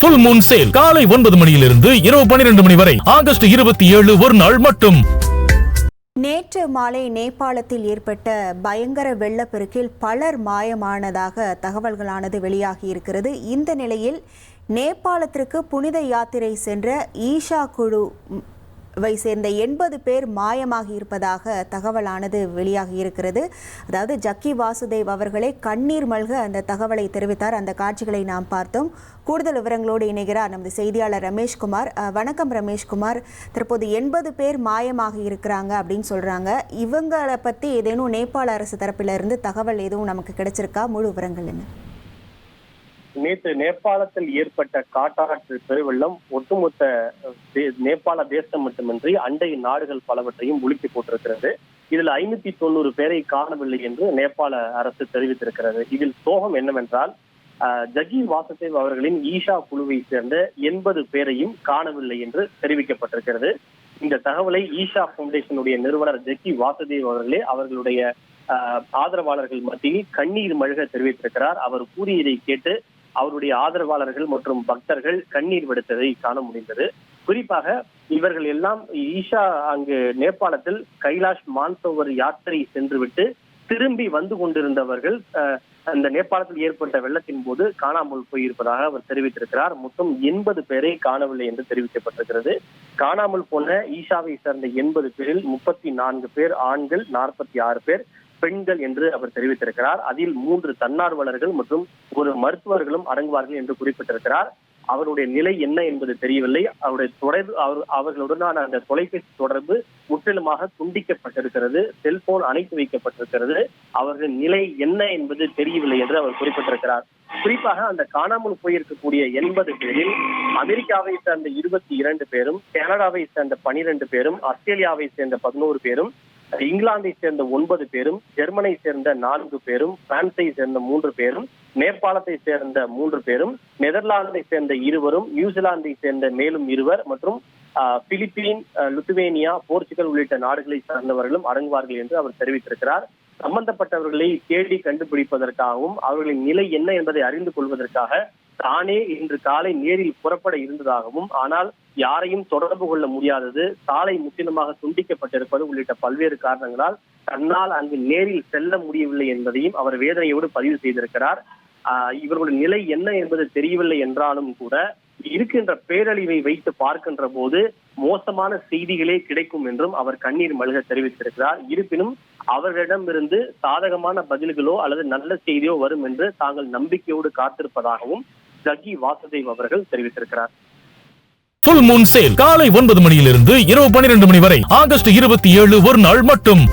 Full Moon sale காலை 9 மணியிலிருந்து இரவு 12 மணி வரை ஆகஸ்ட் 27 ஒரு நாள் மட்டும். நேற்று மாலை நேபாளத்தில் ஏற்பட்ட பயங்கர வெள்ளப்பெருக்கில் பலர் மாயமானதாக தகவல்களானது வெளியாகி இருக்கிறது. இந்த நிலையில் நேபாளத்திற்கு புனித யாத்திரை சென்ற ஈஷா குழுவை சேர்ந்த 80 பேர் மாயமாகி இருப்பதாக தகவலானது வெளியாகி இருக்கிறது. அதாவது ஜக்கி வாசுதேவ் அவர்களே கண்ணீர் மல்க அந்த தகவலை தெரிவித்தார். அந்த காட்சிகளை நாம் பார்த்தோம். கூடுதல் விவரங்களோடு இணைகிறார் நமது செய்தியாளர் ரமேஷ்குமார். வணக்கம் ரமேஷ்குமார். தற்போது 80 பேர் மாயமாகி இருக்கிறாங்க அப்படின்னு சொல்றாங்க. இவங்களை பத்தி ஏதேனும் நேபாள அரசு தரப்பிலிருந்து தகவல் எதுவும் நமக்கு கிடைச்சிருக்கா? முழு விவரங்கள் என்ன? நேற்று நேபாளத்தில் ஏற்பட்ட காட்டாற்று பெருவெள்ளம் ஒட்டுமொத்த நேபாள தேசம் மட்டுமின்றி அண்டை நாடுகள் பலவற்றையும் முழுக்கி போட்டிருக்கிறது. இதில் 590 பேரை காணவில்லை என்று நேபாள அரசு தெரிவித்திருக்கிறது. இதில் சோகம் என்னவென்றால் ஜக்கி வாசுதேவ் அவர்களின் ஈஷா குழுவை சேர்ந்த 80 பேரையும் காணவில்லை என்று தெரிவிக்கப்பட்டிருக்கிறது. இந்த தகவலை ஈஷா பவுண்டேஷனுடைய நிறுவனர் ஜக்கி வாசுதேவ் அவர்களே அவர்களுடைய ஆதரவாளர்கள் மத்தியில் கண்ணீர் மல்க தெரிவித்திருக்கிறார். அவர் கூறியதை கேட்டு அவருடைய ஆதரவாளர்கள் மற்றும் பக்தர்கள் கண்ணீர் வெடித்ததை காண முடிந்தது. குறிப்பாக இவர்கள் எல்லாம் ஈஷா அங்கு நேபாளத்தில் கைலாஷ் மான்சரோவர் யாத்திரை சென்றுவிட்டு திரும்பி வந்து கொண்டிருந்தவர்கள் அந்த நேபாளத்தில் ஏற்பட்ட வெள்ளத்தின் போது காணாமல் போயிருப்பதாக அவர் தெரிவித்திருக்கிறார். மொத்தம் 80 பேரை காணவில்லை என்று தெரிவிக்கப்பட்டிருக்கிறது. காணாமல் போன ஈஷாவை சேர்ந்த 80 பேரில் 34 பேர் ஆண்கள், 46 பேர் பெண்கள் என்று அவர் தெரிவித்திருக்கிறார். அதில் 3 தன்னார்வலர்கள் மற்றும் ஒரு மருத்துவர்களும் அடங்குவார்கள் என்று குறிப்பிட்டிருக்கிறார். அவருடைய நிலை என்ன என்பது தெரியவில்லை. அவருடைய தொடர்பு அவர்களுடனான அந்த தொலைபேசி தொடர்பு முற்றிலுமாக துண்டிக்கப்பட்டிருக்கிறது. செல்போன் அணைத்து வைக்கப்பட்டிருக்கிறது. அவர்கள் நிலை என்ன என்பது தெரியவில்லை என்று அவர் குறிப்பிட்டிருக்கிறார். குறிப்பாக அந்த காணாமல் போயிருக்கக்கூடிய 80 பேரில் அமெரிக்காவை சேர்ந்த 22 பேரும், கனடாவை சேர்ந்த 12 பேரும், ஆஸ்திரேலியாவை சேர்ந்த 11 பேரும், இங்கிலாந்தை சேர்ந்த 9 பேரும், ஜெர்மனை சேர்ந்த 4 பேரும், பிரான்சை சேர்ந்த 3 பேரும், நேபாளத்தை சேர்ந்த 3 பேரும், நெதர்லாந்தை சேர்ந்த 2 நியூசிலாந்தை சேர்ந்த மேலும் 2 மற்றும் பிலிப்பீன், லித்துவேனியா, போர்ச்சுகல் உள்ளிட்ட நாடுகளை சார்ந்தவர்களும் அடங்குவார்கள் என்று அவர் தெரிவித்திருக்கிறார். சம்பந்தப்பட்டவர்களை தேடி கண்டுபிடிப்பதற்காகவும் அவர்களின் நிலை என்ன என்பதை அறிந்து கொள்வதற்காக தானே இன்று காலை நேரில் புறப்பட இருந்ததாகவும், ஆனால் யாரையும் தொடர்பு கொள்ள முடியாதது, சாலை முற்றிலுமாக துண்டிக்கப்பட்டிருப்பது உள்ளிட்ட பல்வேறு காரணங்களால் தன்னால் அங்கு நேரில் செல்ல முடியவில்லை என்பதையும் அவர் வேதனையோடு பதிவு செய்திருக்கிறார். இவர்களுடைய நிலை என்ன என்பது தெரியவில்லை என்றாலும் கூட இருக்கின்ற பேரழிவை வைத்து பார்க்கின்ற போது மோசமான செய்திகளே கிடைக்கும் என்றும் அவர் கண்ணீர் மல்க தெரிவித்திருக்கிறார். இருப்பினும் அவர்களிடமிருந்து சாதகமான பதில்களோ அல்லது நல்ல செய்தியோ வரும் என்று தாங்கள் நம்பிக்கையோடு காத்திருப்பதாகவும் ஜக்கி வாசுதேவ் அவர்கள் தெரிவித்திருக்கிறார். ஃபுல் மூன் சேல் காலை 9 மணியிலிருந்து இரவு 12 மணி வரை ஆகஸ்ட் 27 ஒரு நாள் மட்டும்.